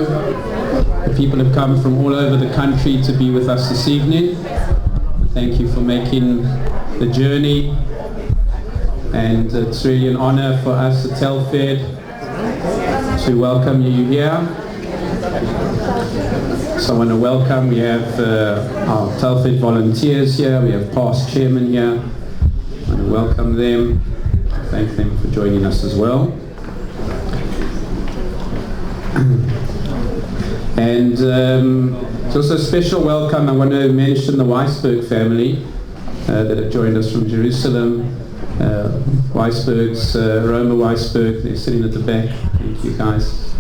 People have come from all over the country to be with us this evening. Thank you for making the journey, and it's really an honor for us at Telfed to welcome you here. So I want to welcome, we have our Telfed volunteers here, we have past chairman here. I want to welcome them, thank them for joining us as well. And it's also a special welcome. I want to mention the Weisberg family that have joined us from Jerusalem. Weisberg's, Roma Weisberg, they're sitting at the back. Thank you guys.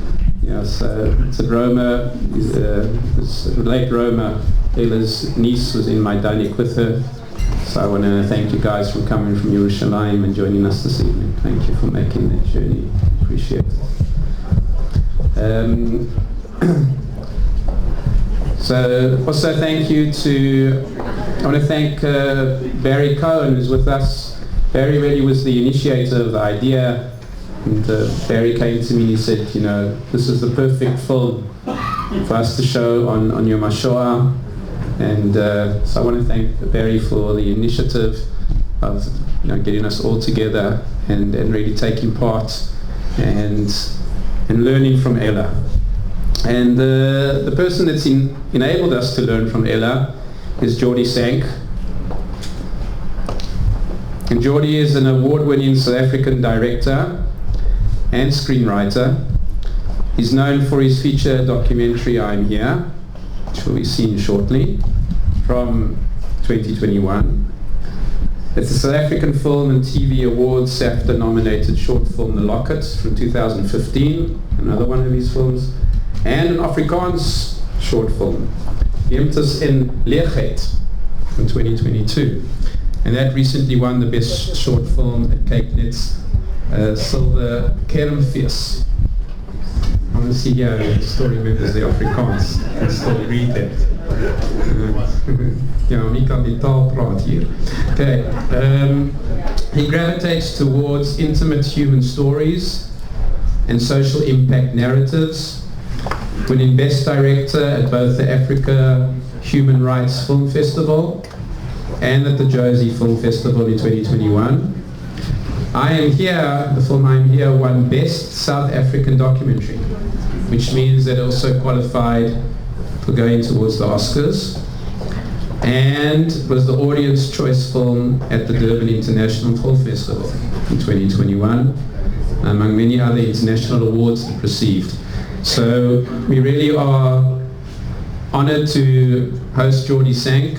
Yes, it's at Roma, late Roma, Ela's niece was in Maidanek with her. So I want to thank you guys for coming from Jerusalem and joining us this evening. Thank you for making that journey. Appreciate it. So also thank you I want to thank Barry Cohen, who's with us. Barry really was the initiator of the idea, and Barry came to me and he said, you know, this is the perfect film for us to show on Yom HaShoah, and so I want to thank Barry for the initiative of getting us all together and really taking part and learning from Ella. And the person that's enabled us to learn from Ella is Jordi Sank. And Jordi is an award-winning South African director and screenwriter. He's known for his feature documentary I'm Here, which will be seen shortly, from 2021. It's a South African Film and TV Awards SAFTA nominated short film The Locket from 2015, another one of his films, and an Afrikaans short film, Emtes en Leegheid, from 2022. And that recently won the best short film at Cape Net's Silver Kermfees. I want to see here who still remembers the Afrikaans and still read that. Wie kan die taal praat hier? Okay. He gravitates towards intimate human stories and social impact narratives, winning Best Director at both the Africa Human Rights Film Festival and at the Josie Film Festival in 2021. I Am Here, the film I Am Here, won Best South African Documentary, which means that it also qualified for going towards the Oscars, and was the Audience Choice Film at the Durban International Film Festival in 2021, among many other international awards it received. So we really are honored to host Jordi Sank,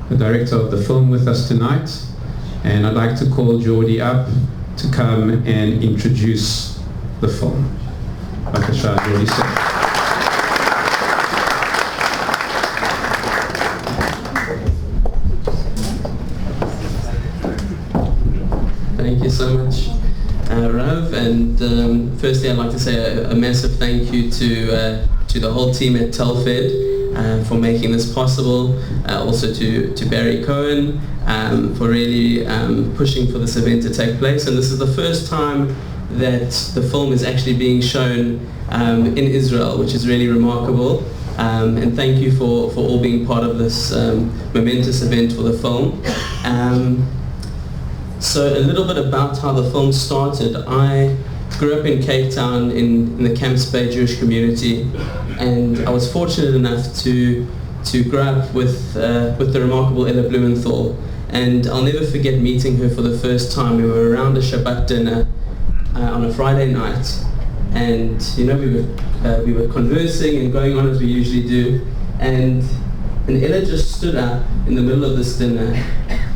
the director of the film, with us tonight, and I'd like to call Jordi up to come and introduce the film. Bakasha, Jordi Sank. Thank you so much, Rav, and firstly I'd like to say a massive thank you to the whole team at Telfed for making this possible, also to Barry Cohen for really pushing for this event to take place. And this is the first time that the film is actually being shown in Israel, which is really remarkable. And thank you for all being part of this momentous event for the film. So a little bit about how the film started. I grew up in Cape Town in the Camps Bay Jewish community, and I was fortunate enough to grow up with the remarkable Ella Blumenthal. And I'll never forget meeting her for the first time. We were around a Shabbat dinner on a Friday night, and we were conversing and going on as we usually do, and Ella just stood up in the middle of this dinner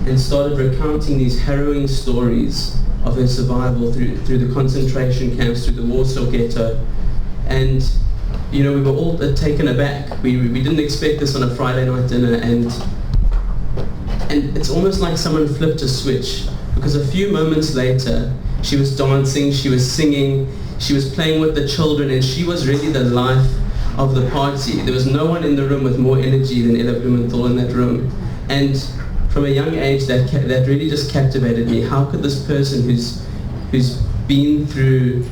and started recounting these harrowing stories of her survival through the concentration camps, through the Warsaw ghetto. And we were all taken aback. We didn't expect this on a Friday night dinner, and it's almost like someone flipped a switch, because a few moments later she was dancing, she was singing, she was playing with the children, and she was really the life of the party. There was no one in the room with more energy than Ella Blumenthal in that room. And from a young age, that really just captivated me. How could this person who's been through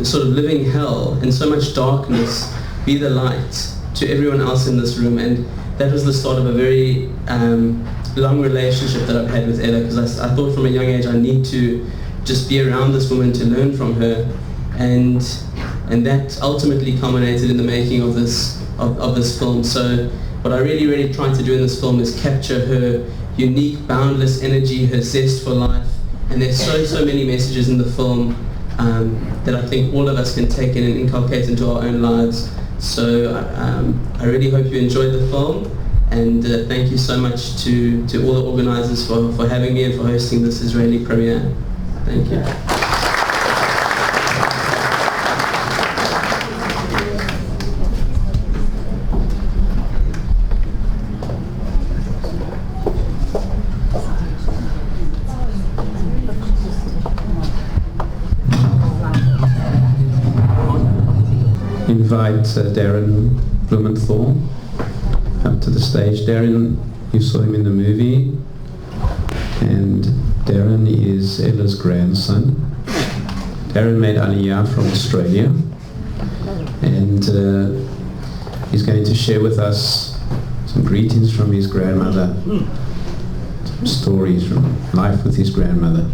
sort of living hell and so much darkness be the light to everyone else in this room. And that was the start of a very long relationship that I've had with Ella, because I thought from a young age I need to just be around this woman to learn from her, and that ultimately culminated in the making of this film. So what I really tried to do in this film is capture her unique, boundless energy, her zest for life, and there's so many messages in the film that I think all of us can take in and inculcate into our own lives. So I really hope you enjoyed the film, and thank you so much to all the organizers for having me and for hosting this Israeli premiere. Thank you. Invite Darren Blumenthal up to the stage. Darren, you saw him in the movie, and Darren is Ella's grandson. Darren made Aliyah from Australia, and he's going to share with us some greetings from his grandmother, some stories from life with his grandmother.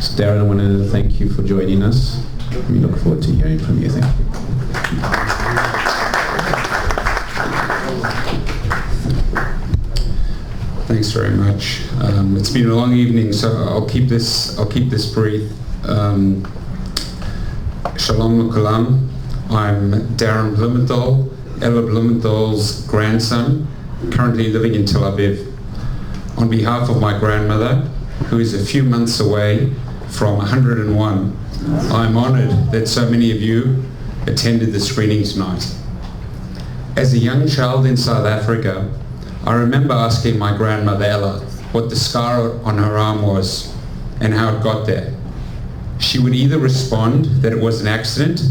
So Darren, I want to thank you for joining us. We look forward to hearing from you. Thank you. Thanks very much. It's been a long evening, so I'll keep this brief. Shalom Kulam. I'm Darren Blumenthal, Ella Blumenthal's grandson, currently living in Tel Aviv. On behalf of my grandmother, who is a few months away from 101, I'm honoured that so many of you attended the screening tonight. As a young child in South Africa, I remember asking my grandmother Ella what the scar on her arm was and how it got there. She would either respond that it was an accident,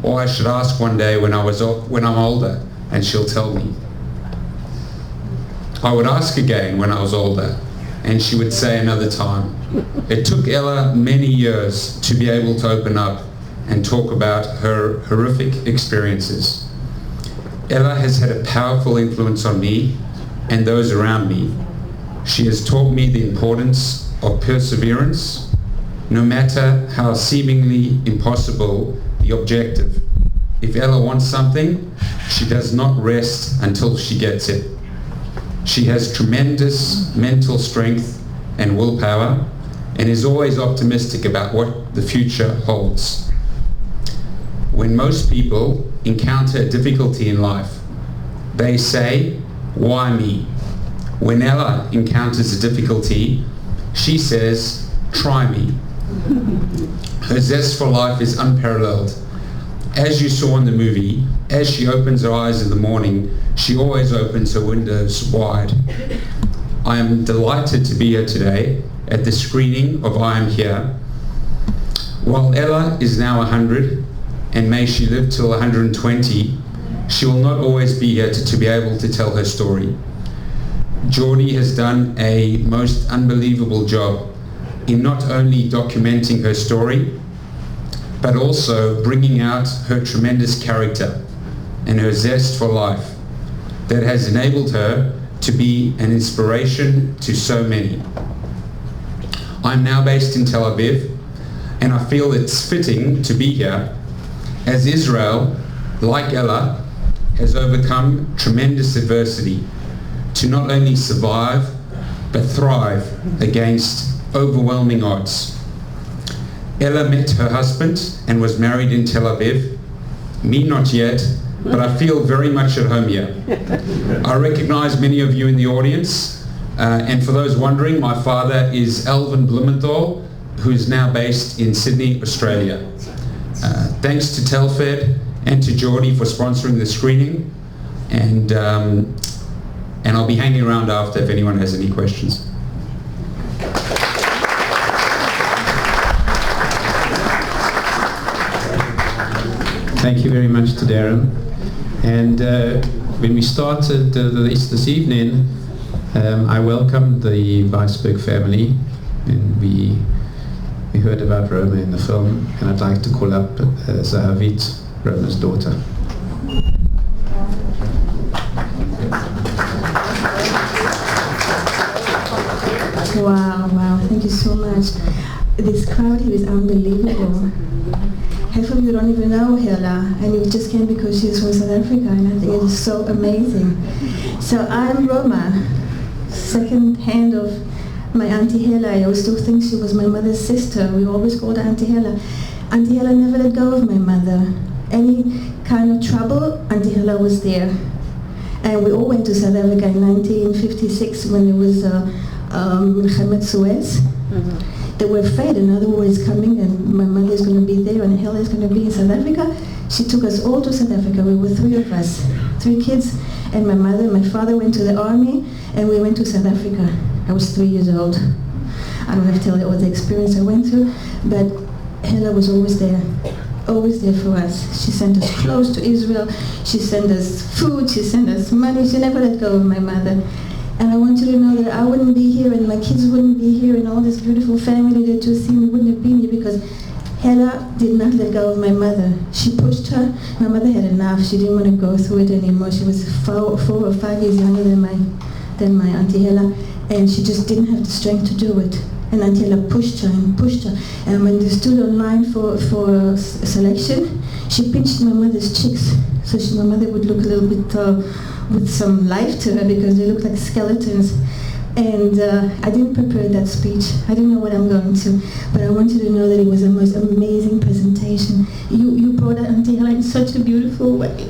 or I should ask one day when I'm older, and she'll tell me. I would ask again when I was older, and she would say another time. It took Ella many years to be able to open up and talk about her horrific experiences. Ella has had a powerful influence on me and those around me. She has taught me the importance of perseverance, no matter how seemingly impossible the objective. If Ella wants something, she does not rest until she gets it. She has tremendous mental strength and willpower, and is always optimistic about what the future holds. When most people encounter a difficulty in life, they say, "Why me?" When Ella encounters a difficulty, she says, "Try me." Her zest for life is unparalleled. As you saw in the movie, as she opens her eyes in the morning, she always opens her windows wide. I am delighted to be here today at the screening of I Am Here. While Ella is now 100, and may she live till 120, she will not always be here to be able to tell her story. Geordie has done a most unbelievable job in not only documenting her story, but also bringing out her tremendous character and her zest for life that has enabled her to be an inspiration to so many. I'm now based in Tel Aviv, and I feel it's fitting to be here as Israel, like Ella, has overcome tremendous adversity to not only survive, but thrive against overwhelming odds. Ella met her husband and was married in Tel Aviv. Me not yet, but I feel very much at home here. I recognize many of you in the audience, and for those wondering, my father is Alvin Blumenthal, who is now based in Sydney, Australia. Thanks to Telfed and to Geordie for sponsoring the screening, and I'll be hanging around after if anyone has any questions. Thank you very much to Darren. And when we started this evening, I welcomed the Weisberg family, and we We heard about Roma in the film, and I'd like to call up Zahavit, Roma's daughter. Wow, thank you so much. This crowd here is unbelievable. Half of you don't even know Hela, and you just came because she's from South Africa, and I think it is so amazing. So I'm Roma, second hand of my Auntie Hela. I always still think she was my mother's sister. We always called her Auntie Hela. Auntie Hela never let go of my mother. Any kind of trouble, Auntie Hela was there. And we all went to South Africa in 1956 when there was Milchemet Suez. They were afraid another war is coming and my mother is going to be there and Hela is going to be in South Africa. She took us all to South Africa. We were 3 of us, 3 kids, and my father went to the army, and we went to South Africa. I was 3 years old. I don't have to tell you all the experience I went through, but Hela was always there for us. She sent us clothes to Israel, she sent us food, she sent us money, she never let go of my mother. And I want you to know that I wouldn't be here and my kids wouldn't be here and all this beautiful family that you see me wouldn't have been here because Hela did not let go of my mother. She pushed her. My mother had enough. She didn't want to go through it anymore. She was 4 or 5 years younger than my Auntie Hela, and she just didn't have the strength to do it. And Auntie Hela pushed her. And when they stood online for selection, she pinched my mother's cheeks. So my mother would look a little bit with some life to her because they looked like skeletons. And I didn't prepare that speech. I didn't know what I'm going to, but I want you to know that it was the most amazing presentation. You brought out Auntie Hela in such a beautiful way.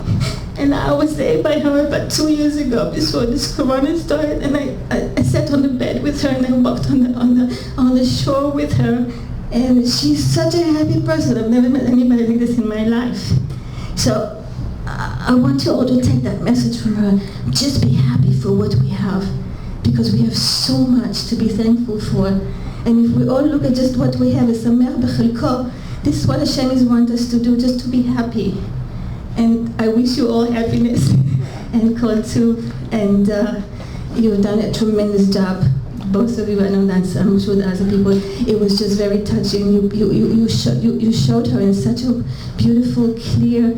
And I was there by her about 2 years ago before this corona started, and I sat on the bed with her and I walked on the shore with her. And she's such a happy person. I've never met anybody like this in my life. So I want you all to take that message from her. Just be happy for what we have, because we have so much to be thankful for. And if we all look at just what we have, this is what Hashem wants us to do, just to be happy. And I wish you all happiness and kol tov, and you've done a tremendous job. Both of you, I know that I'm sure the other people, it was just very touching. You showed her in such a beautiful, clear,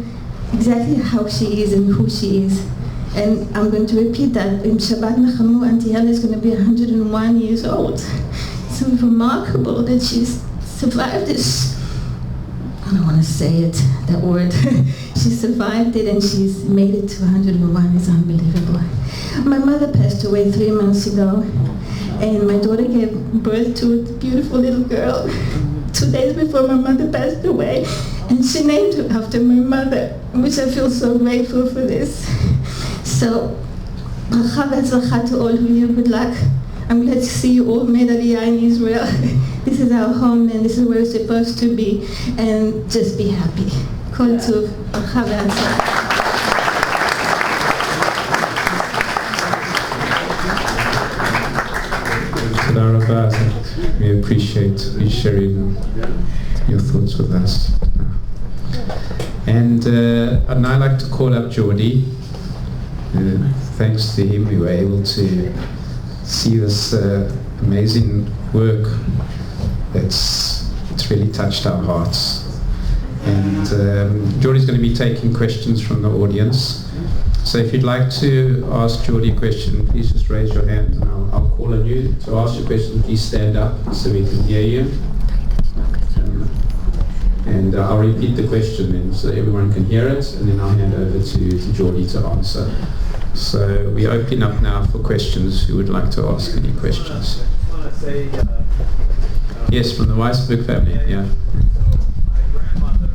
exactly how she is and who she is. And I'm going to repeat that. In Shabbat Nachamu, Auntie Hela is going to be 101 years old. It's remarkable that she's survived this. I don't want to say it, that word. She survived it and she's made it to 101. It's unbelievable. My mother passed away 3 months ago, and my daughter gave birth to a beautiful little girl 2 days before my mother passed away, and she named her after my mother, which I feel so grateful for this. So, bracha v'atzlacha to all of you. Good luck. I'm glad to see you all made Aliyah in Israel. This is our home and this is where we're supposed to be. And just be happy. Kol tov, bracha v'atzlacha. We appreciate you sharing your thoughts with us. And I'd now like to call up Jordi. Thanks to him, we were able to see this amazing work it's really touched our hearts. And Jordi's going to be taking questions from the audience. So if you'd like to ask Jordi a question, please just raise your hand and I'll call on you. To ask your question, please stand up so we can hear you. And I'll repeat the question then so everyone can hear it, and then I'll hand over to Jordi to answer. So we open up now for questions. Who would like to ask any questions? I just want to say... yes, from the Weisberg family, yeah. So my grandmother,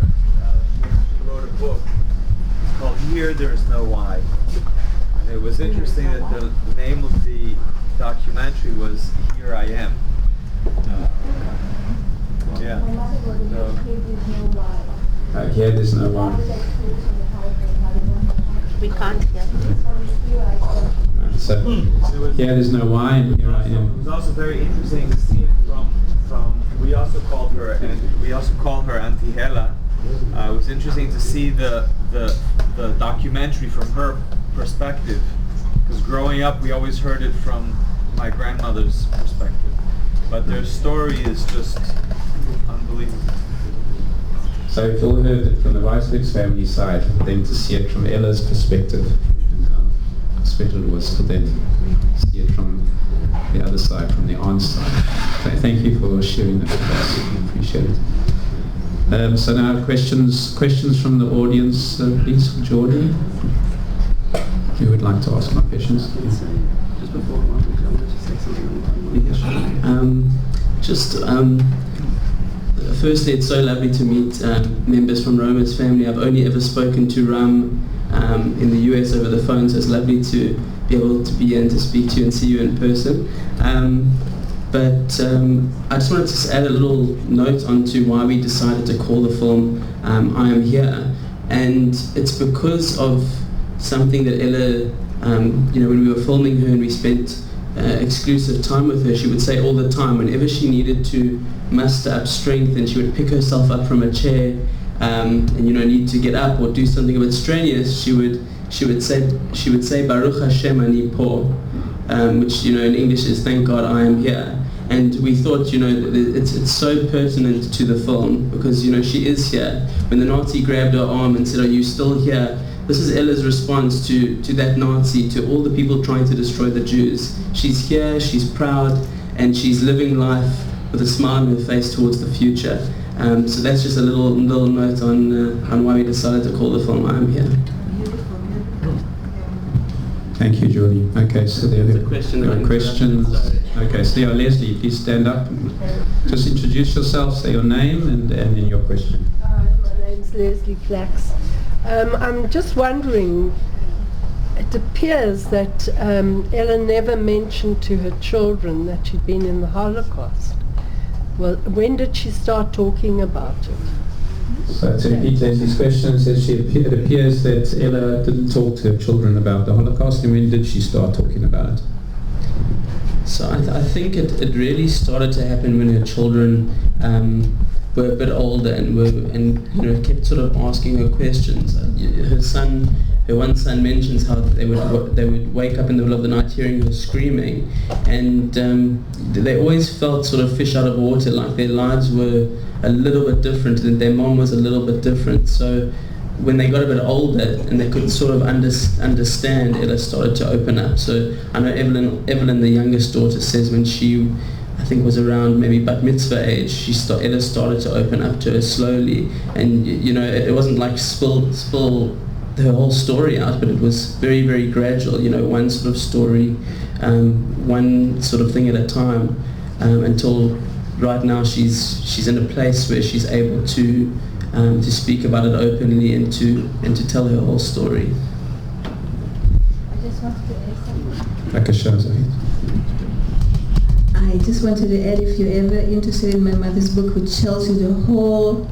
she wrote a book. It's called Here There's No Why. And it was interesting that the name of the documentary was Here I Am. Yeah. So, Here There's No Why. We can't hear. So Here There's No Why, and Here I Am. It was also very interesting to see it from we also call her Auntie Hela. It was interesting to see the documentary from her perspective, because growing up we always heard it from my grandmother's perspective, but their story is just please. So we've all heard it from the Weisberg's family side, then to see it from Ella's perspective and how special it was for them to see it from the other side, from the aunt's side. So thank you for sharing that with us. I appreciate it. So now questions from the audience, please, Geordie. Who would like to ask my questions? Just before firstly, it's so lovely to meet members from Roma's family. I've only ever spoken to Ram in the US over the phone, so it's lovely to be able to be here and to speak to you and see you in person. But I just wanted to add a little note onto why we decided to call the film I Am Here. And it's because of something that Ella, when we were filming her and we spent exclusive time with her, she would say all the time, whenever she needed to muster up strength and she would pick herself up from a chair and need to get up or do something a bit strenuous, she would say Baruch Hashem ani po, which in English is thank God I am here. And we thought it's so pertinent to the film because she is here. When the Nazi grabbed her arm and said, "Are you still here?" This is Ella's response to that Nazi, to all the people trying to destroy the Jews. She's here, she's proud, and she's living life with a smile on her face towards the future. So that's just a little note on why we decided to call the film I Am Here. Thank you, Geordie. Okay, so there are questions. Okay, so Leslie, please stand up. Just introduce yourself, say your name, and then your question. My name's Leslie Flax. I'm just wondering, it appears that Ella never mentioned to her children that she'd been in the Holocaust. Well, when did she start talking about it? So to repeat Leslie's question, says it appears that Ella didn't talk to her children about the Holocaust, and when did she start talking about it? So I think it really started to happen when her children were a bit older and kept sort of asking her questions. Her one son mentions how they would wake up in the middle of the night hearing her screaming, and they always felt sort of fish out of water, like their lives were a little bit different and their mom was a little bit different. So when they got a bit older and they could sort of understand, Ella started to open up. So I know Evelyn, the youngest daughter, says when she, I think, was around maybe bat mitzvah age, Ella started to open up to her slowly, and it wasn't like spill her whole story out, but it was very, very gradual. One sort of story, one sort of thing at a time, until right now she's in a place where she's able to speak about it openly and to tell her whole story. I just wanted to add something. I just wanted to add, if you're ever interested in my mother's book, which tells you the whole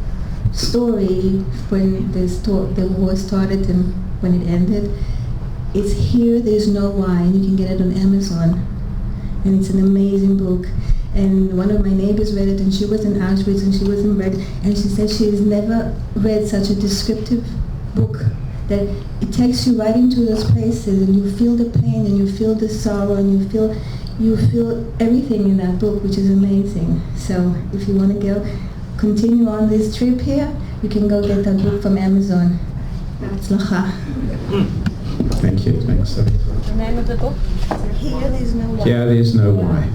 story when the war started and when it ended, it's Here There's No Why, and you can get it on Amazon. And it's an amazing book. And one of my neighbors read it, and she was in Auschwitz and she was in Red, and she said she has never read such a descriptive book, that it takes you right into those places and you feel the pain and you feel the sorrow and you feel everything in that book, which is amazing. So if you want to continue on this trip here, you can go get that book from Amazon. Tzlacha. Thank you. Thanks. The name of the book? Here There's No Why. Here There's No Why.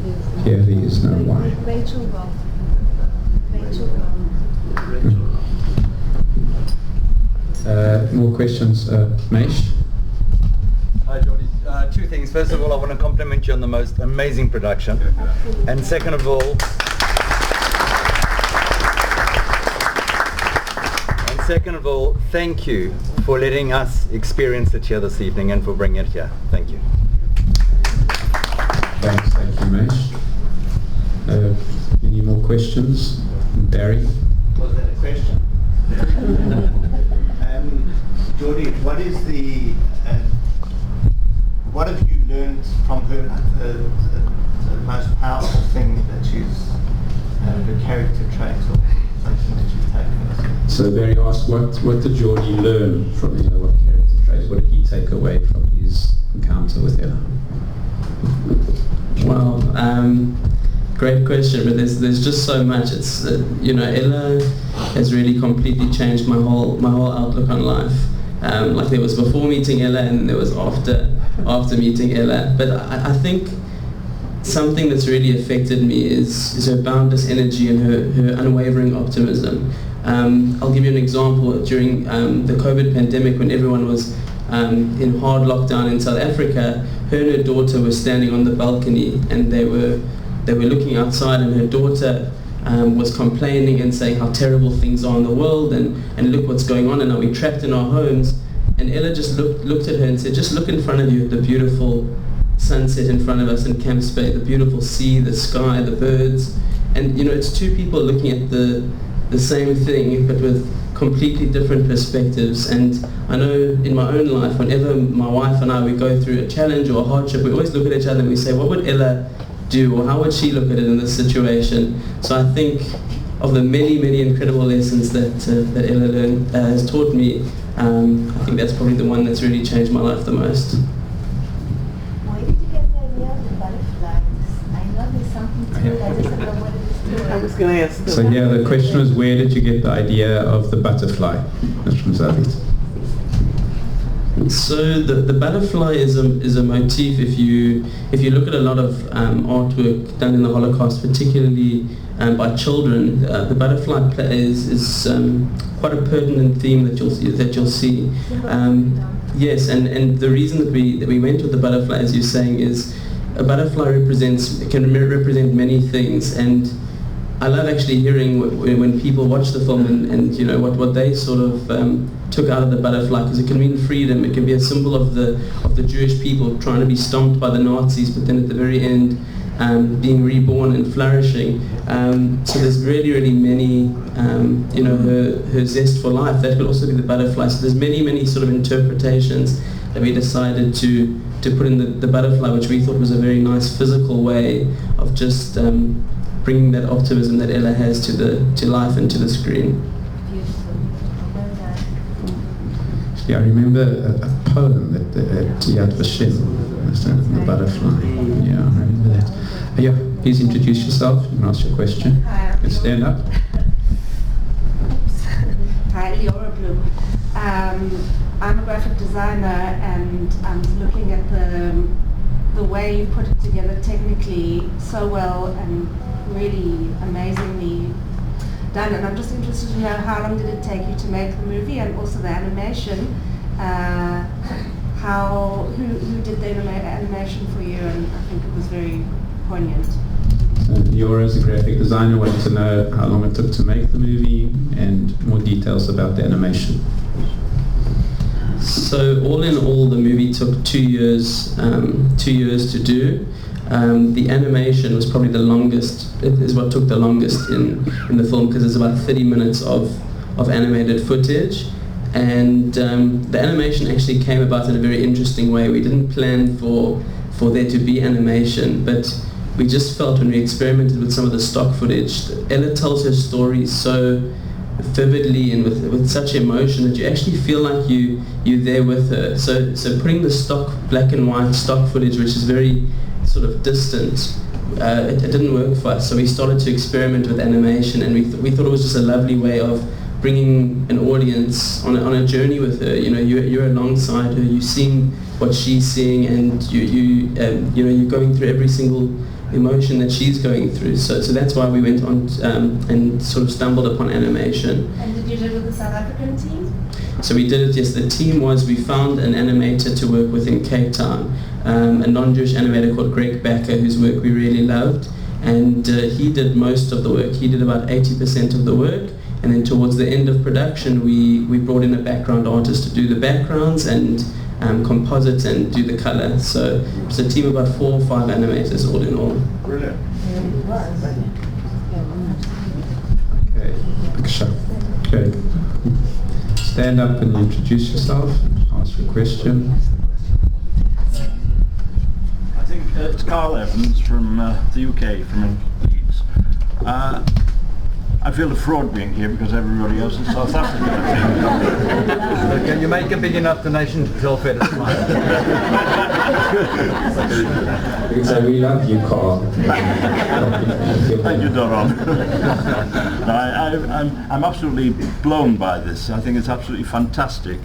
Here There Is No Why. Rachel Goff. More questions, Mesh? Hi, Jordy. Two things. First of all, I want to compliment you on the most amazing production. And second of all, thank you for letting us experience it here this evening and for bringing it here. Thank you. Thanks. Thank you, Mesh. Any more questions? Barry? Was that a question? Jordy, what have you learned from her, the most powerful thing that she's, her character traits or something that she's taken? So Barry asked, what did Jordy learn from Ella? What character traits? What did he take away from his encounter with Ella? Well, Great question, but there's just so much. It's Ella has really completely changed my whole outlook on life. Like there was before meeting Ella, and there was after meeting Ella. But I think something that's really affected me is her boundless energy and her unwavering optimism. I'll give you an example. During the COVID pandemic, when everyone was in hard lockdown in South Africa, her and her daughter were standing on the balcony, and they were looking outside, and her daughter was complaining and saying how terrible things are in the world, and look what's going on, and are we trapped in our homes? And Ella just looked at her and said, just look in front of you at the beautiful sunset in front of us in Camps Bay, the beautiful sea, the sky, the birds. And it's two people looking at the same thing, but with completely different perspectives. And I know in my own life, whenever my wife and I, we go through a challenge or a hardship, we always look at each other and we say, what would Ella do, or how would she look at it in this situation? So I think of the many, many incredible lessons that Ella has taught me, I think that's probably the one that's really changed my life the most. Where did you get the idea of the butterflies? I know there's something to it, I just don't know what it is to it. I was going to ask. So yeah, the question was, where did you get the idea of the butterfly? That's from Zavit. So the butterfly is a motif. If you look at a lot of artwork done in the Holocaust, particularly by children, the butterfly is quite a pertinent theme that you'll see. Yes, and the reason that we went with the butterfly, as you're saying, is a butterfly can represent many things, and I love actually hearing when people watch the film and what they sort of took out of the butterfly, because it can mean freedom. It can be a symbol of the Jewish people trying to be stomped by the Nazis, but then at the very end being reborn and flourishing. So there's really, really many, her zest for life. That could also be the butterfly. So there's many, many sort of interpretations that we decided to put in the butterfly, which we thought was a very nice physical way of just bringing that optimism that Ella has to life and to the screen. Yeah, I remember a poem at Yad Vashem, the butterfly. Yeah, I remember that. Yeah, please introduce yourself and ask your question. Hi, And stand up. Hi, Leora Bloom. I'm a graphic designer, and I'm looking at the way you put it together technically so well and really amazingly done. And I'm just interested to know, how long did it take you to make the movie, and also the animation? Who did the animation for you? And I think it was very poignant. Leora, as a graphic designer, wanted to know how long it took to make the movie and more details about the animation. So all in all, the movie took 2 years to do. The animation was probably the longest. It is what took the longest in the film, because it's about 30 minutes of animated footage. And the animation actually came about in a very interesting way. We didn't plan for there to be animation, but we just felt, when we experimented with some of the stock footage, Ella tells her story so vividly and with such emotion that you actually feel like you're there with her. So putting the stock black and white stock footage, which is very sort of distant, it didn't work for us. So we started to experiment with animation, and we thought it was just a lovely way of bringing an audience on a journey with her. You're alongside her, you're seeing what she's seeing, and you're going through every single emotion that she's going through. So that's why we went on and sort of stumbled upon animation. And did you do it with the South African team? So we did it, yes. The team we found an animator to work with in Cape Town, a non-Jewish animator called Greg Backer, whose work we really loved. And he did most of the work. He did about 80% of the work. And then towards the end of production, we brought in a background artist to do the backgrounds and composite and do the color. So it's a team of about 4 or 5 animators all in all. Brilliant. Okay. Stand up and introduce yourself and ask your question. I think it's Carl Evans from the UK, from Leeds. I feel a fraud being here because everybody else is South African, I think. Can you make a big enough donation to Telfed? So we love you, Carl. Thank you, Doron. I'm absolutely blown by this. I think it's absolutely fantastic.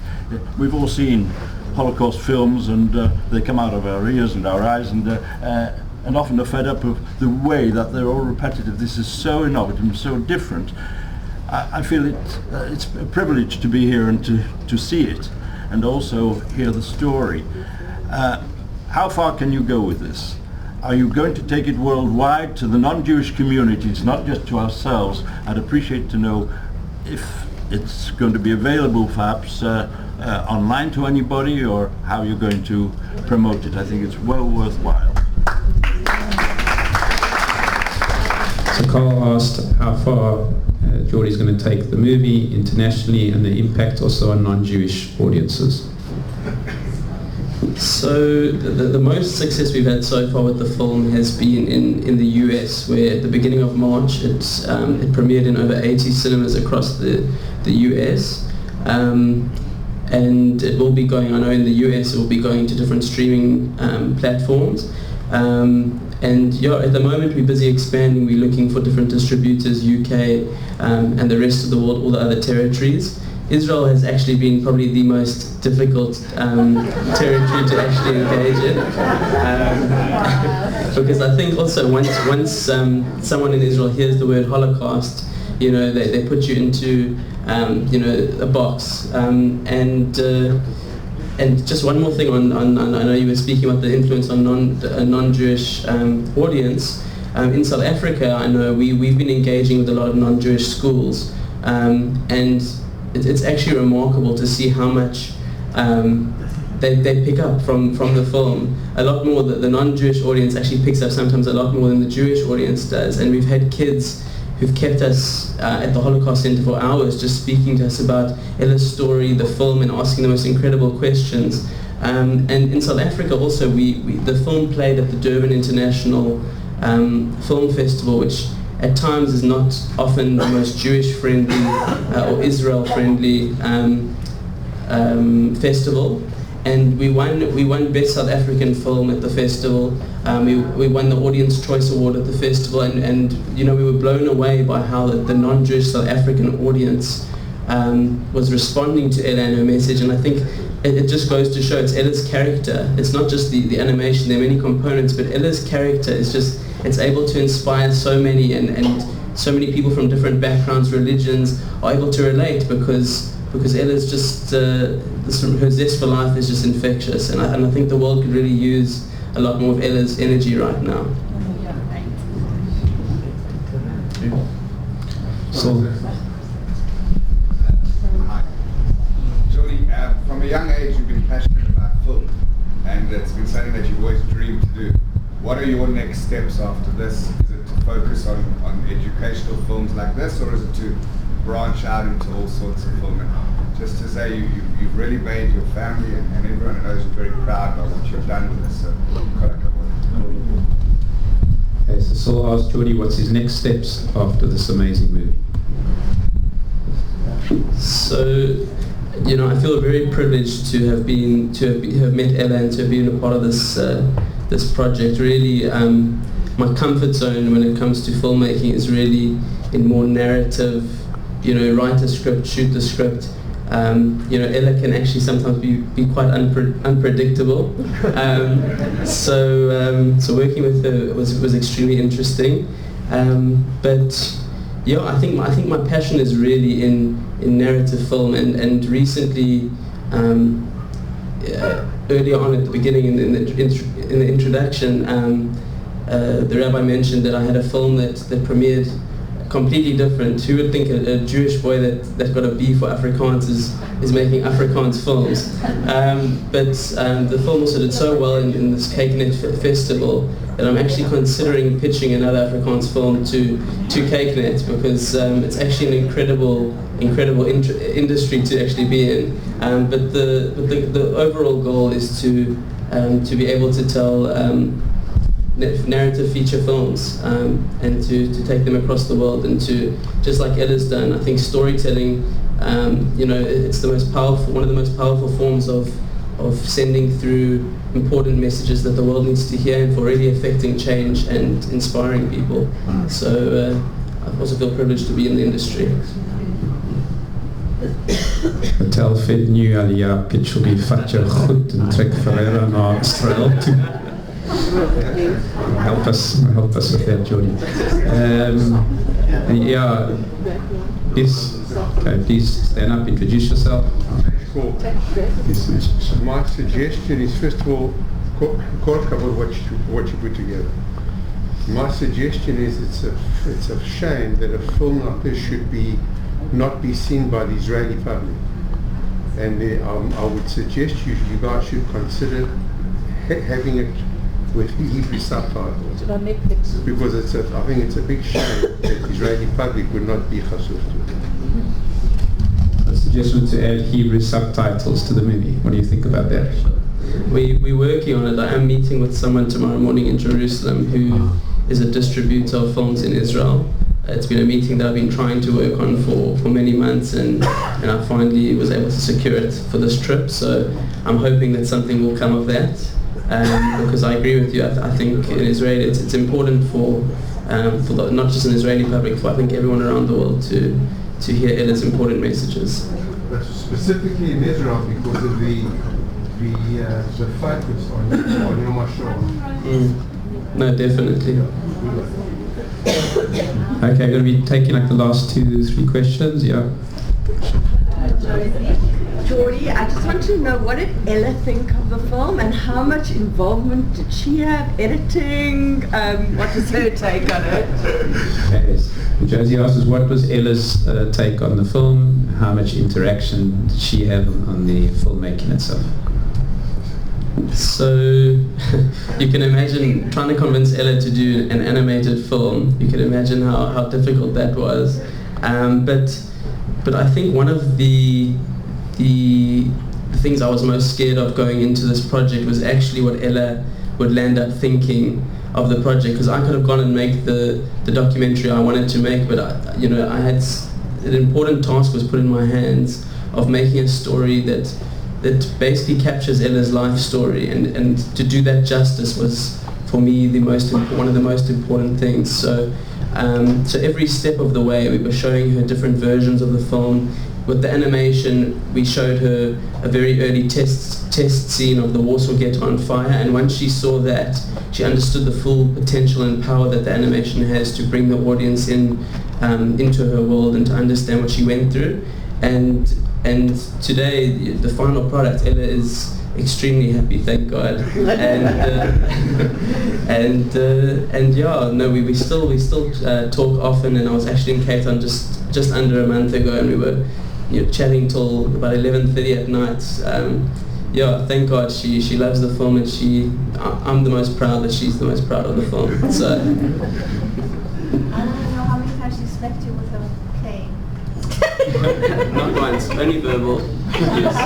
We've all seen Holocaust films, and they come out of our ears and our eyes, and often are fed up of the way that they're all repetitive. This is so innovative and so different. I feel it's a privilege to be here and to see it, and also hear the story. How far can you go with this? Are you going to take it worldwide to the non-Jewish communities, not just to ourselves? I'd appreciate to know if it's going to be available perhaps online to anybody, or how you're going to promote it. I think it's well worthwhile. So Carl asked how far Geordie's going to take the movie internationally, and the impact also on non-Jewish audiences. So the most success we've had so far with the film has been in the US, where at the beginning of March it premiered in over 80 cinemas across the US. And it will be going, I know in the US it will be going to different streaming platforms. And yeah, at the moment we're busy expanding. We're looking for different distributors, UK and the rest of the world, all the other territories. Israel has actually been probably the most difficult territory to actually engage in. Because I think also once someone in Israel hears the word Holocaust, you know, they put you into you know, a box. And just one more thing on I know you were speaking about the influence on a non-Jewish audience. In South Africa, I know we've been engaging with a lot of non-Jewish schools, and it's actually remarkable to see how much they pick up from the film. A lot more, the non-Jewish audience actually picks up sometimes a lot more than the Jewish audience does. And we've had kids who've kept us at the Holocaust Center for hours just speaking to us about Ella's story, the film, and asking the most incredible questions. And in South Africa also, the film played at the Durban International Film Festival, which at times is not often the most Jewish-friendly or Israel-friendly festival. And we won Best South African Film at the festival. We won the Audience Choice Award at the festival, and you know, we were blown away by how the non-Jewish South African audience was responding to Ella and her message. And I think it just goes to show it's Ella's character. It's not just the animation. There are many components, but Ella's character is just, it's able to inspire so many, and so many people from different backgrounds, religions are able to relate because Ella's just, her zest for life is just infectious, and I think the world could really use a lot more of Ella's energy right now. So, Geordie, from a young age you've been passionate about film, and it's been something that you've always dreamed to do. What are your next steps after this? Is it to focus on educational films like this, or is it to branch out into all sorts of film? And just to say you've really made your family and everyone who knows you very proud of what you've done with this. So, okay, so Saul asked Geordie what's his next steps after this amazing movie. So, you know, I feel very privileged to have met Ella and to have been a part of this this project. Really, my comfort zone when it comes to filmmaking is really in more narrative. You know, write a script, shoot the script. You know, Ella can actually sometimes be quite unpredictable. So working with her was extremely interesting. But yeah, I think my passion is really in narrative film, and recently, earlier on at the beginning in the introduction, the rabbi mentioned that I had a film that premiered completely different. Who would think a Jewish boy that got a B for Afrikaans is making Afrikaans films? But the film also did so well in this Cakenet festival that I'm actually considering pitching another Afrikaans film to Cakenet, because it's actually an incredible industry to actually be in. But the overall goal is to be able to tell narrative feature films, and to take them across the world, and to, just like Ella's done, I think storytelling, it's the most powerful, one of the most powerful forms of sending through important messages that the world needs to hear, and for really affecting change and inspiring people. So I also feel privileged to be in the industry. Telfed nu al jaar pitchel fatje goed en trek Ferreira naar Israel toe. Help us with that, Jordi. Please stand up, introduce yourself. Cool. My suggestion is, first of all, quite cover what you put together. My suggestion is it's a shame that a film like this should not be seen by the Israeli public. And I would suggest you guys should consider having it with Hebrew subtitles. Because I think it's a big shame that the Israeli public would not be chasuf to it. A suggestion to add Hebrew subtitles to the movie. What do you think about that? We're working on it. I am meeting with someone tomorrow morning in Jerusalem who is a distributor of films in Israel. It's been a meeting that I've been trying to work on for many months, and I finally was able to secure it for this trip. So I'm hoping that something will come of that, because I agree with you. I think in Israel it's important for not just an Israeli public, for I think everyone around the world to hear Ella's important messages. But specifically in Israel, because of the focus on Yom HaShoah. No, definitely. Okay, I'm going to be taking like the last 2-3 questions. Yeah. Jordi, I just want to know, what did Ella think of the film, and how much involvement did she have? Editing? What was her take on it? Yes. Josie asks us, what was Ella's take on the film? How much interaction did she have on the filmmaking itself? So you can imagine trying to convince Ella to do an animated film. You can imagine how difficult that was. But I think one of the things I was most scared of going into this project was actually what Ella would land up thinking of the project, because I could have gone and make the documentary I wanted to make, but I had an important task was put in my hands of making a story that basically captures Ella's life story, and to do that justice was for me one of the most important things. So every step of the way we were showing her different versions of the film. With the animation, we showed her a very early test scene of the Warsaw Ghetto on fire, and once she saw that, she understood the full potential and power that the animation has to bring the audience into her world and to understand what she went through. And today, the final product, Ella is extremely happy, thank God. We still talk often, and I was actually in Cape Town just under a month ago, and we were chatting till about 11:30 at night. Thank God she loves the film, and I'm the most proud that she's the most proud of the film. So. I don't know how many times she smacked you with a cane. Not once, only verbal. Yes.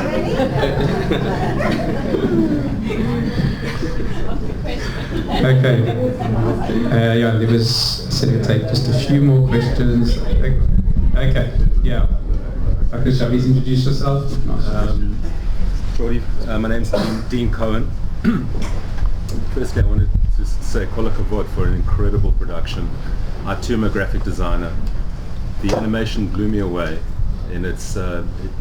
Okay. There was, I said we'd take just a few more questions. Okay, yeah. Dr. Shaviz, introduce yourself. Jordi, my name's Dean Cohen. Firstly, I wanted to say kol hakavod for an incredible production. I too am a graphic designer. The animation blew me away in its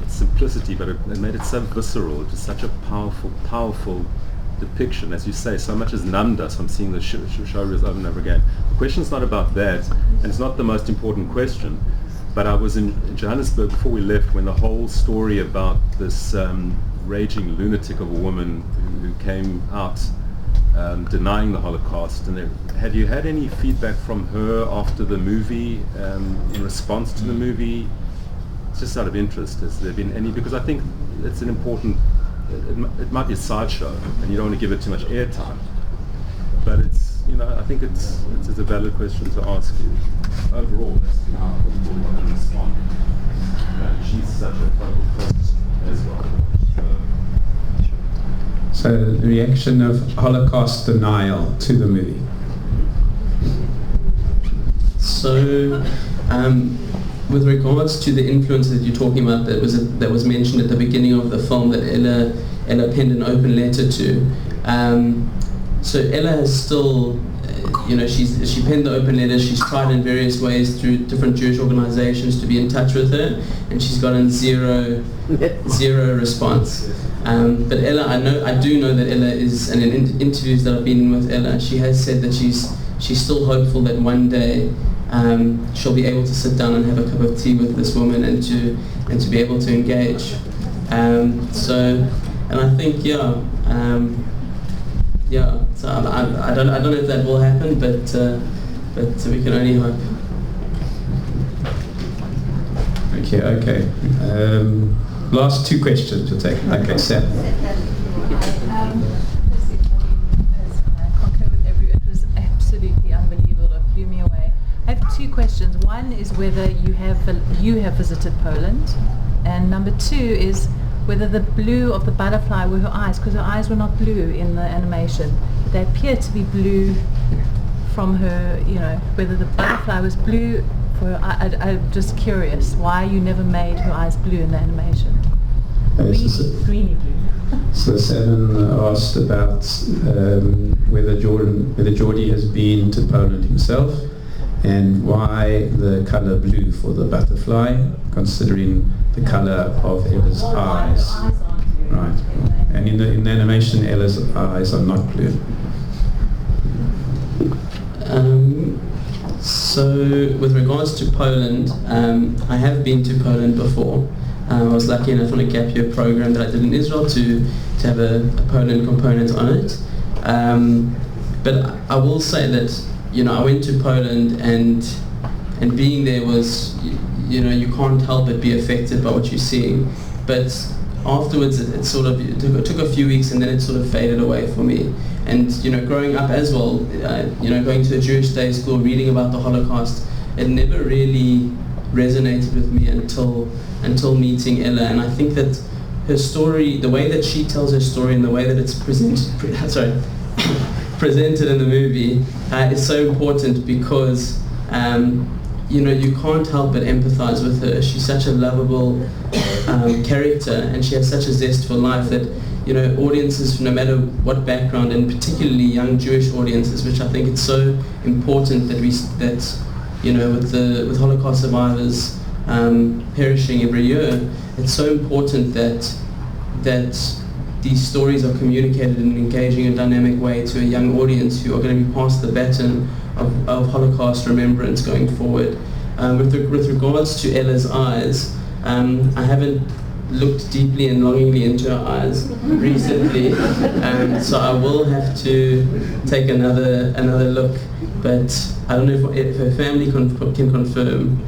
simplicity, but it made it so visceral. It was such a powerful depiction. As you say, so much has numbed us from seeing the show reels over and over again. The question's not about that, and it's not the most important question. But I was in Johannesburg before we left when the whole story about this raging lunatic of a woman who came out denying the Holocaust. And had you had any feedback from her after the movie, in response to the movie? Just out of interest, has there been any? Because I think it's an important, it might be a sideshow, and you don't want to give it too much airtime. But it's, I think it's a valid question to ask you. Overall, how people want to respond. She's such a focal point as well. So the reaction of Holocaust denial to the movie. So, with regards to the influence that you're talking about, that was mentioned at the beginning of the film, that Ella penned an open letter to. So Ella has still, she penned the open letter. She's tried in various ways through different Jewish organizations to be in touch with her, and she's gotten zero response. But Ella, I do know that Ella is, and in interviews that I've been in with Ella, she has said that she's still hopeful that one day she'll be able to sit down and have a cup of tea with this woman and to be able to engage. So, and I think so I don't know if that will happen, but we can only hope. Okay. Last two questions we'll take. Okay, Sam. It was absolutely unbelievable. It blew me away. I have two questions. One is whether you have visited Poland, and number two is whether the blue of the butterfly were her eyes, because her eyes were not blue in the animation. They appear to be blue from her, whether the butterfly was blue for her. I'm just curious why you never made her eyes blue in the animation. Greeny blue. So Sam asked about whether Geordie has been to Poland himself, and why the colour blue for the butterfly, considering the colour of Ella's eyes. Right. And in the animation, Ella's eyes are not blue. So with regards to Poland, I have been to Poland before. I was lucky enough on a gap year program that I did in Israel to have a Poland component on it. But I will say that I went to Poland and being there was, you can't help but be affected by what you're seeing. But afterwards, it took a few weeks, and then it sort of faded away for me. And growing up as well, going to a Jewish day school, reading about the Holocaust, it never really resonated with me until meeting Ella. And I think that her story, the way that she tells her story, and the way that it's presented in the movie is so important, because you can't help but empathize with her. She's such a lovable character, and she has such a zest for life that audiences, no matter what background, and particularly young Jewish audiences, which I think it's so important that with Holocaust survivors perishing every year, it's so important that these stories are communicated in an engaging and dynamic way to a young audience who are going to be passed the baton of Holocaust remembrance going forward. With regards to Ella's eyes, I haven't looked deeply and longingly into her eyes recently, so I will have to take another look. But I don't know if her family can confirm.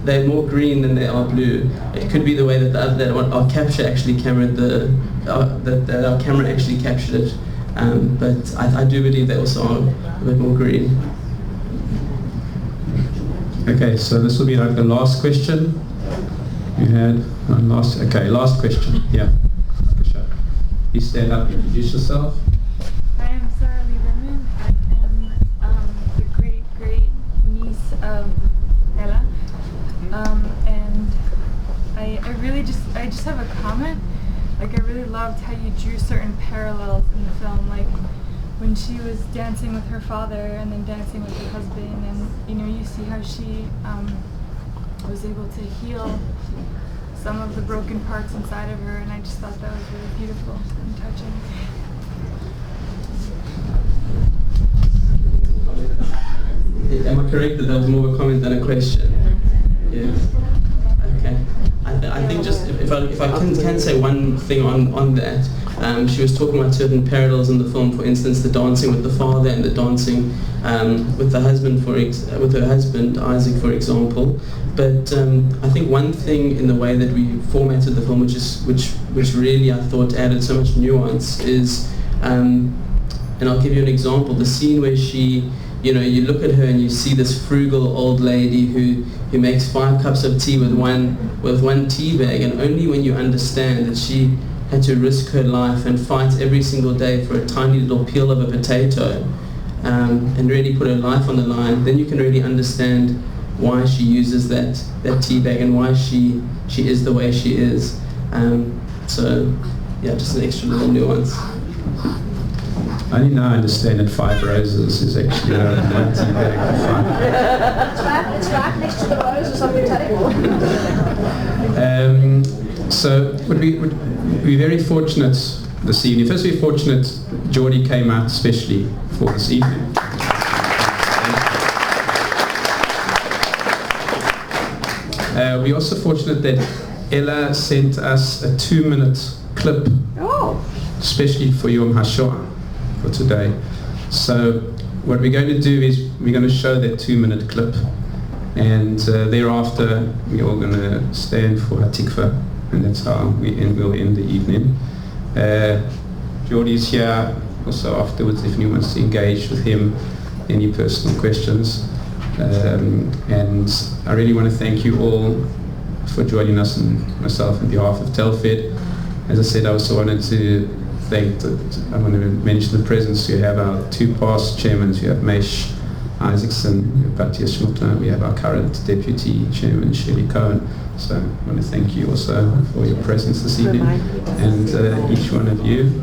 They're more green than they are blue. It could be the way that our capture actually that our camera actually captured it. But I do believe they also are a bit more green. Okay, so this will be like the last question. You had last question. Yeah. Please stand up, introduce yourself. I am Sarah Lieberman. I am the great niece of Ella. And I just have a comment. Like, I really loved how you drew certain parallels in the film, like when she was dancing with her father and then dancing with her husband, and you see how she was able to heal some of the broken parts inside of her, and I just thought that was really beautiful and touching. Am I correct that was more of a comment than a question? Yes. Okay. I think just if I can say one thing on that, she was talking about certain parallels in the film. For instance, the dancing with the father and the dancing with the husband, with her husband Isaac, for example. But I think one thing in the way that we formatted the film, which really I thought added so much nuance, is, and I'll give you an example. The scene where she, you look at her and you see this frugal old lady who makes 5 cups of tea with one tea bag, and only when you understand that she had to risk her life and fight every single day for a tiny little peel of a potato, and really put her life on the line, then you can really understand why she uses that tea bag and why she is the way she is. So yeah, just an extra little nuance. I only now understand that 5 roses is actually a tea bag. It's right next to the roses on the table. So we're very fortunate this evening. First, we're fortunate Geordie came out especially for this evening. We're also fortunate that Ella sent us a 2-minute clip, especially for Yom HaShoah for today. So what we're going to do is we're going to show that 2-minute clip, and thereafter we're all going to stand for Hatikva, and that's how we'll end the evening. Geordie's here also afterwards if anyone wants to engage with him, any personal questions. And I really want to thank you all for joining us, and myself on behalf of Telfed. As I said, I also wanted to I want to mention the presence. We have our 2 past chairmen. We have Mesh Isaacson, we have Batia Schmuttler, we have our current deputy chairman, Shirley Cohen. So I want to thank you also for your presence this evening, and each one of you.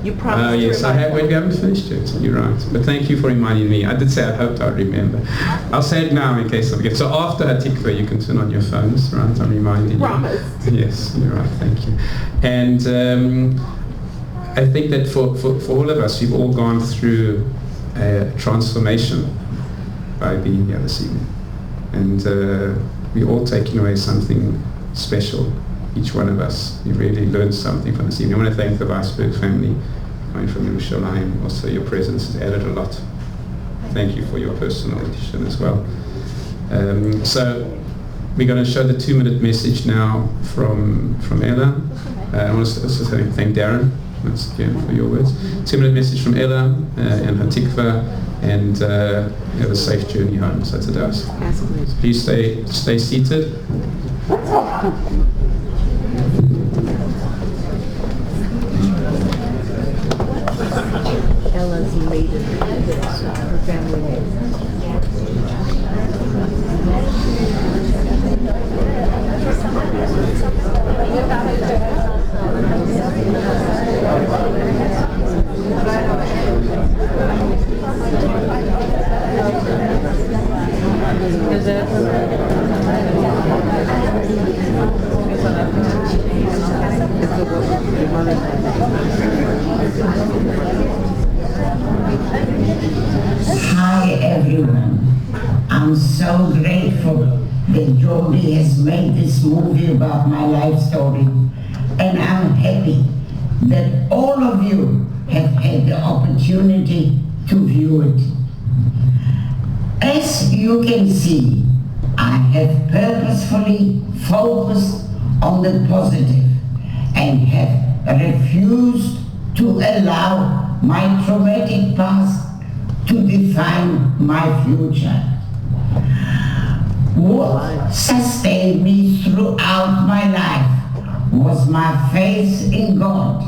You promised. Yes, I have. We haven't finished yet. You're right. But thank you for reminding me. I did say I hoped I'd remember. I'll say it now in case I forget. So after Hatikva, you can turn on your phones, right? I'm reminding you. Promised. Yes, you're right. Thank you. And I think that for all of us, we've all gone through a transformation by being here this evening, and we're all taking away something special. Each one of us, we really learned something from this evening. I want to thank the Weisberg family coming from Yerushalayim. Also, your presence has added a lot. Thank you for your personal addition as well. So we're going to show the 2-minute message now from Ella. I want to also thank Darren once again for your words. 2-minute message from Ella and Hatikva, and have a safe journey home. So to us. Please stay seated. Ella's elated that her family name. Hi everyone. I'm so grateful that Jody has made this movie about my life story, and I'm happy that all of you have had the opportunity to view it. As you can see, I have purposefully focused on the positive and have refused to allow my traumatic past to define my future. What sustained me throughout my life was my faith in God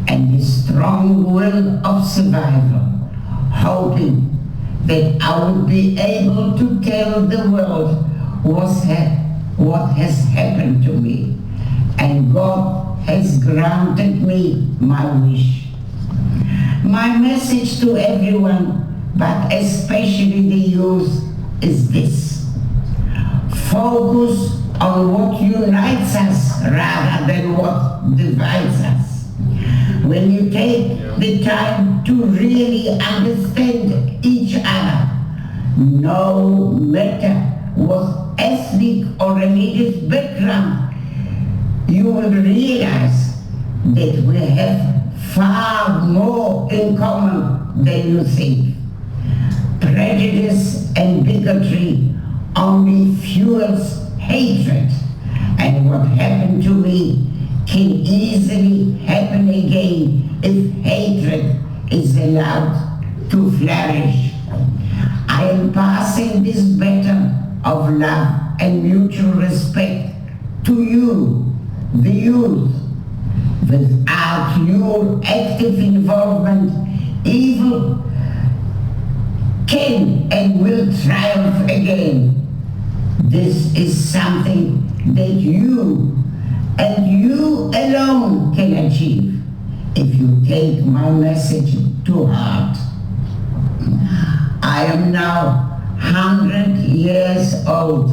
and the strong will of survival, hoping that I would be able to tell the world what has happened to me, and God has granted me my wish. My message to everyone, but especially the youth, is this: focus on what unites us rather than what divides us. When you take the time to really understand each other, no matter what ethnic or religious background, you will realize that we have far more in common than you think. Prejudice and bigotry only fuels hatred, and what happened to me can easily happen again if hatred is allowed to flourish. I am passing this baton of love and mutual respect to you, the youth. Without your active involvement, evil again and will triumph again. This is something that you and you alone can achieve if you take my message to heart. I am now 100 years old,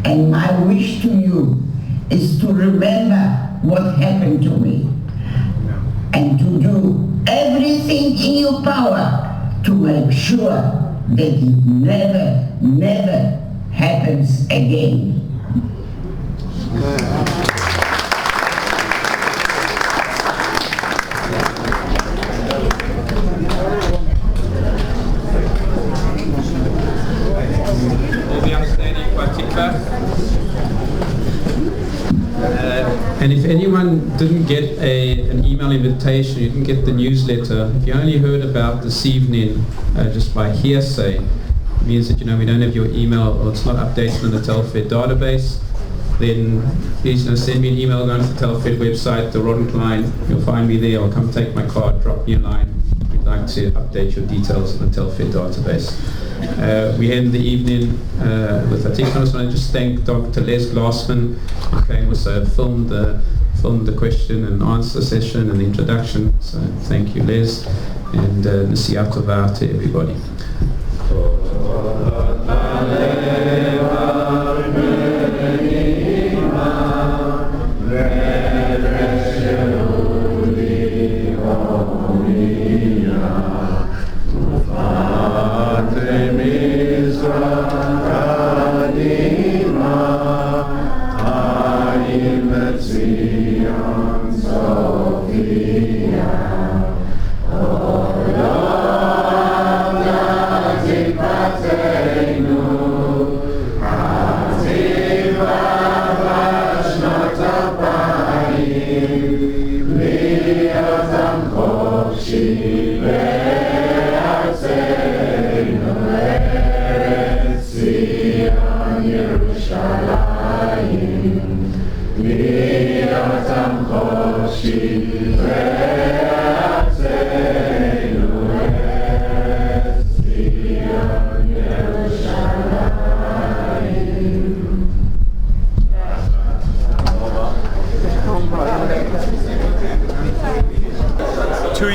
and my wish to you is to remember what happened to me and to do everything in your power to make sure that it never, never happens again. And if anyone didn't get an email invitation, you didn't get the newsletter, if you only heard about this evening just by hearsay, it means that we don't have your email or it's not updated on the Telfed database, then please send me an email, go to the Telfed website, the Ron Klein, you'll find me there, or come take my card, drop me a line. We'd like to update your details on the Telfed database. We end the evening with I just want to just thank Dr. Les Glassman, who came also filmed the question and answer session and the introduction. So thank you, Les, and Nasiya Tova to everybody.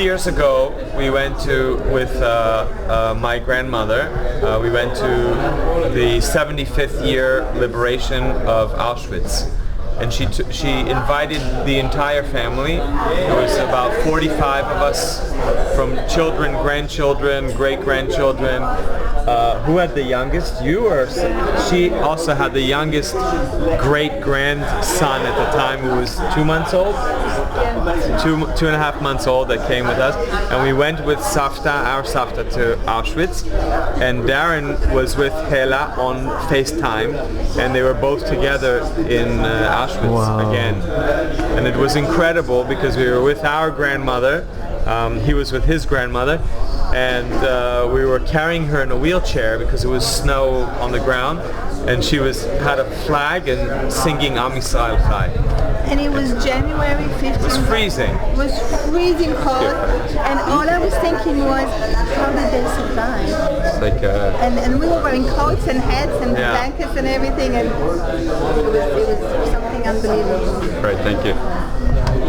Years ago, we went with my grandmother, we went to the 75th year liberation of Auschwitz. And she invited the entire family. There was about 45 of us, from children, grandchildren, great-grandchildren. Who had the youngest? You or she also had the youngest great-grandson at the time, who was 2 months old? 2.5 months old, that came with us, and we went with our Savta, to Auschwitz, and Darren was with Hela on FaceTime, and they were both together in Auschwitz again, and it was incredible because we were with our grandmother, he was with his grandmother, and we were carrying her in a wheelchair because it was snow on the ground, and she had a flag and singing Am Yisrael Chai. And it was January 15th. It was freezing. It was freezing cold, and all I was thinking was, how did they survive? It's like and we were wearing coats and hats and blankets and everything, and it was something unbelievable. Great, thank you.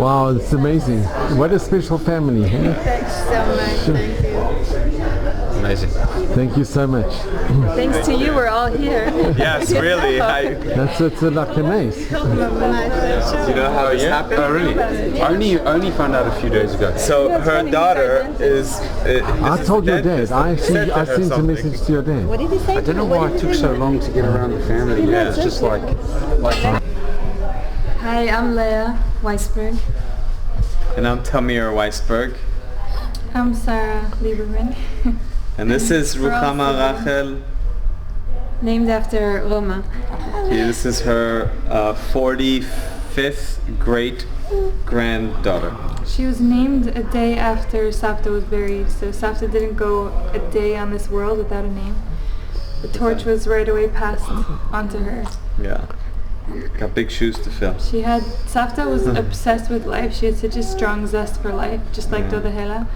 Wow, it's amazing. What a special family. Huh? Thanks so much. Thank you. Amazing. Thank you so much. Thanks to you, we're all here. Yes, really. That's like nice. Do you know how it happened? Oh, really? I only found out a few days ago. So her daughter is... I told your dad. I sent a message to your dad. What did he say? I don't know why it took so long to get around the family. Yeah, it's just like... Hi, I'm Leah Weisberg. And I'm Tamir Weisberg. I'm Sarah Lieberman. And this is Ruchama Rachel. Named after Roma. This is her 45th great-granddaughter. She was named a day after Savta was buried, so Savta didn't go a day on this world without a name. The torch was right away passed onto her. Yeah. Got big shoes to fill. Savta was obsessed with life. She had such a strong zest for life, just like Doda Hela.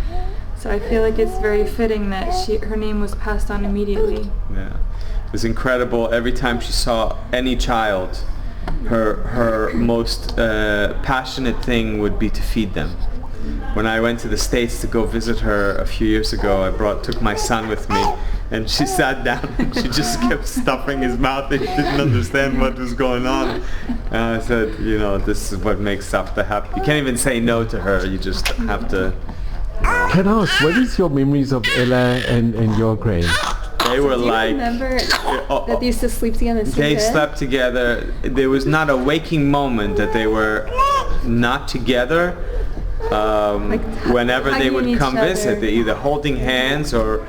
So I feel like it's very fitting that her name was passed on immediately. Yeah, it was incredible. Every time she saw any child, her most passionate thing would be to feed them. When I went to the States to go visit her a few years ago, I took my son with me, and she sat down and she just kept stuffing his mouth and he didn't understand what was going on. And I said, you know, this is what makes Safta happy. You can't even say no to her, you just have to... Can I ask, what is your memories of Ella and your Gran? They were like... Remember that they used to sleep together? They slept together. There was not a waking moment that they were not together. Whenever they would come visit, they either holding hands or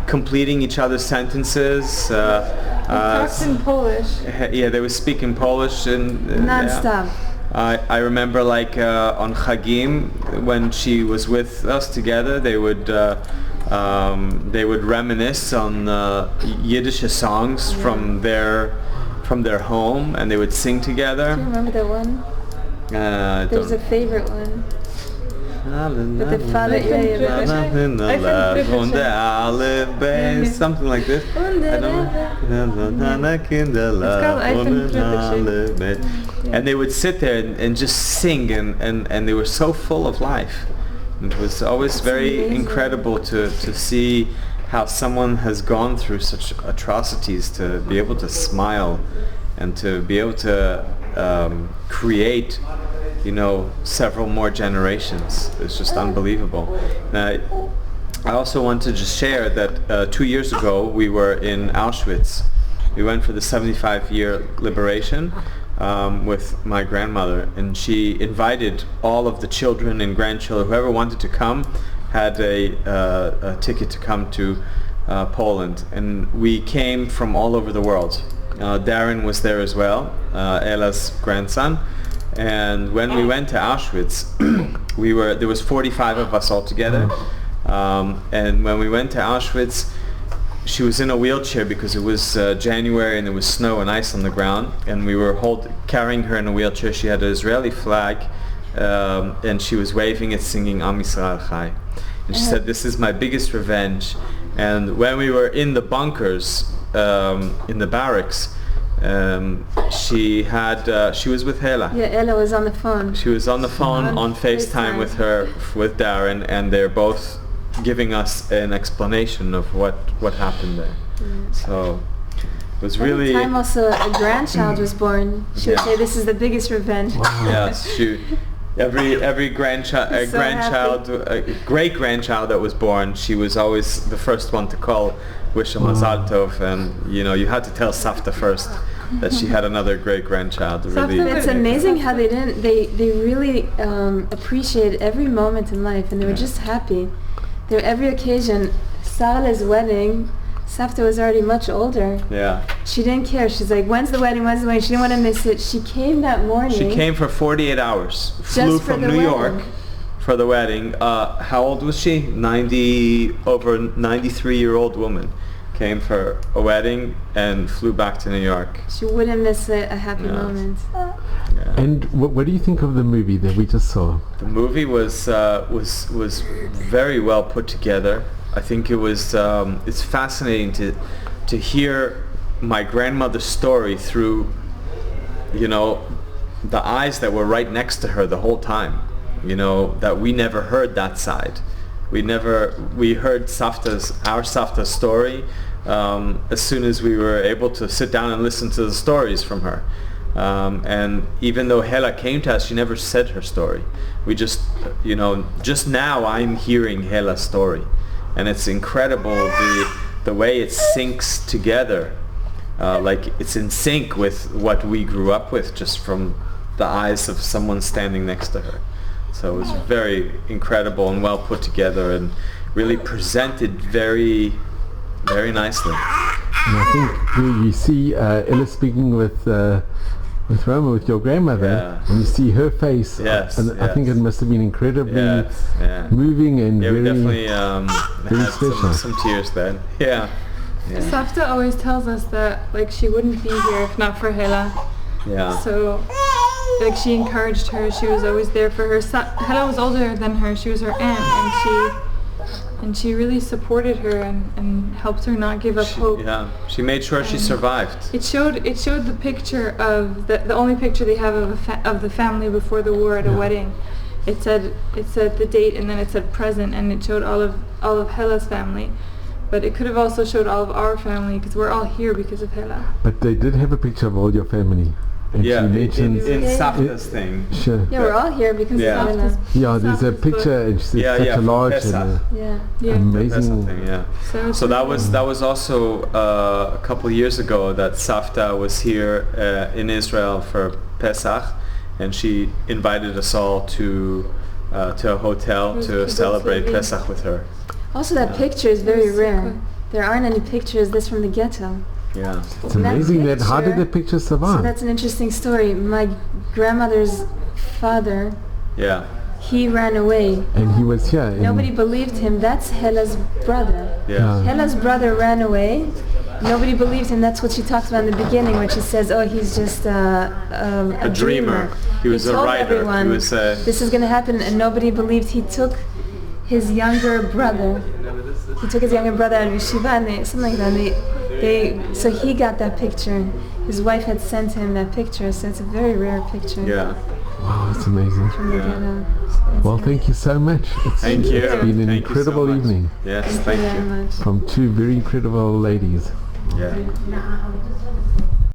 completing each other's sentences. Talked in Polish. Yeah, they would speak in Polish and non-stop. I remember like on Chagim, when she was with us together, they would reminisce on Yiddish songs from their home, and they would sing together. Do you remember that one? There's a favorite one. Something like this. And they would sit there and just sing, and they were so full of life. It was always very incredible to see how someone has gone through such atrocities to be able to smile and to be able to create, you know, several more generations. It's just unbelievable. Now, I also want to just share that 2 years ago we were in Auschwitz. We went for the 75-year liberation with my grandmother, and she invited all of the children and grandchildren, whoever wanted to come, had a ticket to come to Poland. And we came from all over the world. Darren was there as well, Ella's grandson. And when we went to Auschwitz, there was 45 of us all together. And when we went to Auschwitz, she was in a wheelchair because it was January and there was snow and ice on the ground, and we were carrying her in a wheelchair. She had an Israeli flag, and she was waving it, singing Am Yisrael Chai. And she said, "This is my biggest revenge." And when we were in the bunkers, in the barracks, she was with Hela. Yeah, Ella was on the phone. She was on the phone on FaceTime with Darren, and they're both giving us an explanation of what happened there. So it was really... Every time also a grandchild was born, she would say, "This is the biggest revenge." Wow. Yes, every grandchild, great grandchild that was born, she was always the first one to call, wish a Mazal Tov, and you know, you had to tell Safta first that she had another great grandchild. Really, it's amazing how they really appreciate every moment in life, and they were just happy. Every occasion, Sarah's wedding, Safta was already much older. Yeah. She didn't care. She's like, when's the wedding? She didn't want to miss it. She came that morning. She came for 48 hours. Flew from New York for the wedding. How old was she? 93-year-old woman. Came for a wedding and flew back to New York. She wouldn't miss a happy moment. Yeah. And what do you think of the movie that we just saw? The movie was very well put together. I think it was it's fascinating to hear my grandmother's story through, you know, the eyes that were right next to her the whole time. You know, that we never heard that side. We heard our Safta's story as soon as we were able to sit down and listen to the stories from her. And even though Hela came to us, she never said her story. We just, you know, just now I'm hearing Hela's story, and it's incredible the way it syncs together, like it's in sync with what we grew up with, just from the eyes of someone standing next to her. So it was very incredible and well put together, and really presented very, very nicely. And I think you see Ella speaking with Roma, with your grandmother, and you see her face, and I think it must have been incredibly moving and we definitely very had special. some tears then. Yeah. Safta always tells us that she wouldn't be here if not for Hela. Yeah. So she encouraged her. She was always there for her. Hela was older than her. She was her aunt, and and she really supported her and helped her not give up hope. Yeah, she made sure she survived. It showed the picture of the only picture they have of the family before the war at a wedding. It said the date, and then it said present, and it showed all of Hela's family. But it could have also showed all of our family, because we're all here because of Hela. But they did have a picture of all your family. And Yeah, she mentioned in Safta's thing. Sure. Yeah, we're all here because of Hela. Yeah, there's a picture, and she's such a large and amazing. Thing, yeah. So that was also a couple years ago that Safta was here in Israel for Pesach, and she invited us all to a hotel to celebrate Pesach with her. Also, that picture is very rare. There aren't any pictures of this from the ghetto. Yeah. It's amazing that how did the picture survive? So that's an interesting story. My grandmother's father, he ran away. And he was here. Nobody believed him. That's Hela's brother. Yeah. Hela's brother ran away. Nobody believed him. That's what she talks about in the beginning when she says, oh, he's just a dreamer. He was a told writer. Everyone, he was this is going to happen, and nobody believed. He took his younger brother. He took his younger brother out of yeshiva, and something like that. So he got that picture. His wife had sent him that picture, so it's a very rare picture. Yeah. Wow, it's amazing. Well, thank you so much. Thank you. It's been an incredible evening. Yes, thank you. From two very incredible ladies. Yeah.